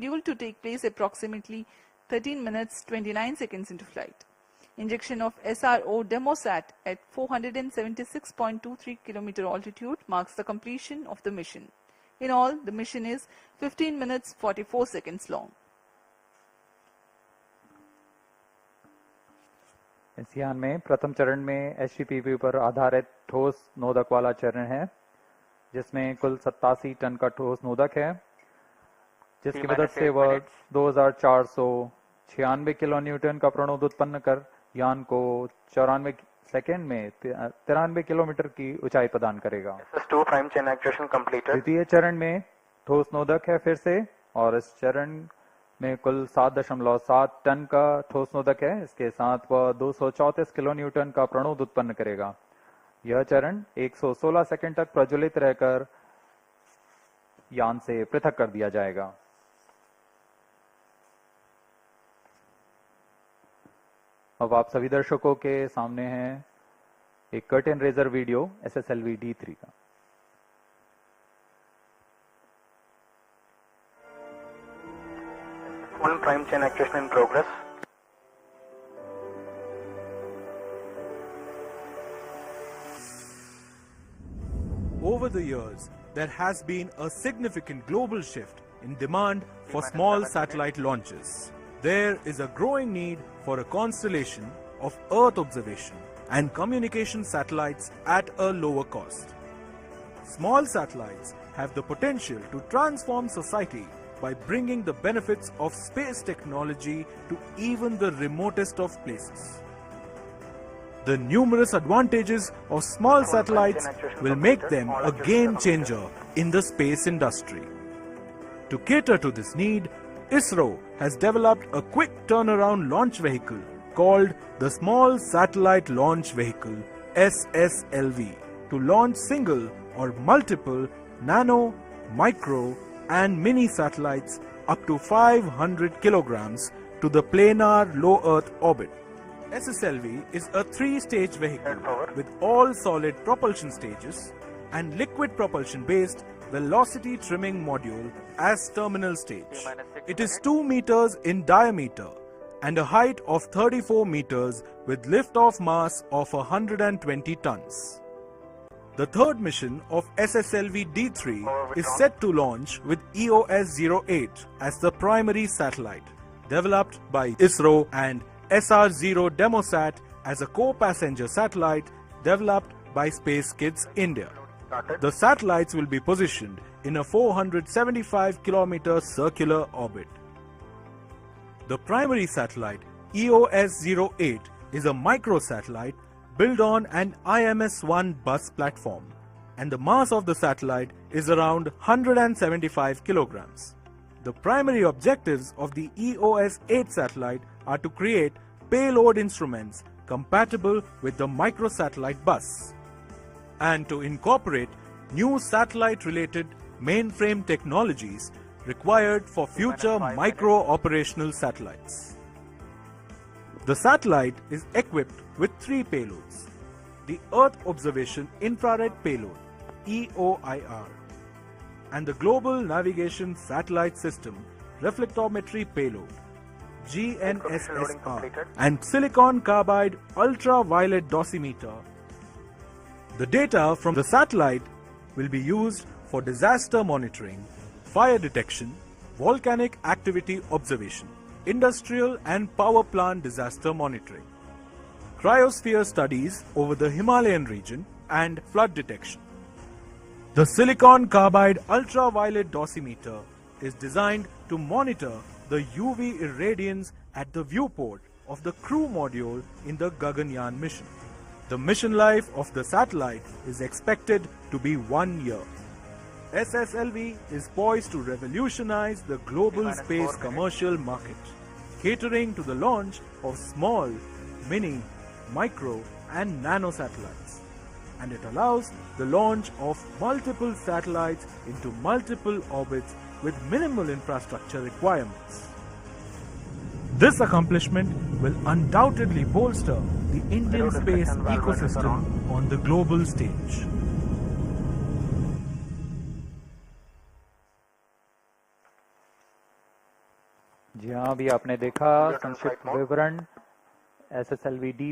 scheduled to take place approximately 13 minutes 29 seconds into flight. Injection of SRO DemoSat at 476.23 km altitude marks the completion of the mission. In all, the mission is 15 minutes 44 seconds long. इस यान में प्रथम चरण में HPPV पर आधारित ठोस नोदक वाला चरण है, जिसमें कुल 87 टन का ठोस नोदक है, जिसकी मदद से वह 2496 किलो न्यूटन का प्रणोद उत्पन्न कर यान को 94 सेकेंड में 93 किलोमीटर की ऊंचाई प्रदान करेगा। द्वितीय चरण में ठोस नोदक है फिर से, और इस चरण में कुल 7.7 टन का ठोस नोदक है। इसके साथ वह 234 किलो न्यूटन का प्रणोद उत्पन्न करेगा। यह चरण 116 सेकंड तक प्रज्वलित रहकर यान से पृथक कर दिया जाएगा। अब आप सभी दर्शकों के सामने है एक curtain razor video SSLV D3 का। Full prime chain actuation in progress. Over the years, there has been a significant global shift in demand for small satellite launches. There is a growing need for a constellation of Earth observation and communication satellites at a lower cost. Small satellites have the potential to transform society by bringing the benefits of space technology to even the remotest of places. The numerous advantages of small satellites will make them a game changer in the space industry. To cater to this need, ISRO has developed a quick turnaround launch vehicle called the Small Satellite Launch Vehicle SSLV to launch single or multiple nano, micro and mini satellites up to 500 kilograms to the planar low Earth orbit. SSLV is a 3-stage vehicle with all solid propulsion stages and liquid propulsion based velocity trimming module as terminal stage. It is 2 meters in diameter and a height of 34 meters with lift-off mass of 120 tons. The third mission of SSLV D3 is set to launch with EOS-08 as the primary satellite, developed by ISRO, and SR-0 DemoSat as a co-passenger satellite developed by SpaceKids India. The satellites will be positioned in a 475-kilometer circular orbit. The primary satellite, EOS-08, is a microsatellite built on an IMS-1 bus platform, and the mass of the satellite is around 175 kilograms. The primary objectives of the EOS-8 satellite are to create payload instruments compatible with the microsatellite bus and to incorporate new satellite-related mainframe technologies required for future micro-operational satellites. The satellite is equipped with 3 payloads: the Earth Observation Infrared Payload (EOIR), and the Global Navigation Satellite System Reflectometry Payload (GNSSR), and Silicon Carbide Ultraviolet Dosimeter. The data from the satellite will be used for disaster monitoring, fire detection, volcanic activity observation, industrial and power plant disaster monitoring, cryosphere studies over the Himalayan region, and flood detection. The Silicon Carbide Ultraviolet Dosimeter is designed to monitor the UV irradiance at the viewport of the crew module in the Gaganyaan mission. The mission life of the satellite is expected to be 1 year. SSLV is poised to revolutionize the global space commercial market, catering to the launch of small, mini, micro and nano satellites. And it allows the launch of multiple satellites into multiple orbits with minimal infrastructure requirements. This accomplishment will undoubtedly bolster the Indian space ecosystem on the global stage. जी हाँ, अभी आपने देखा Fully autonomous संक्षिप्त flight mode. विवरण SSLV-D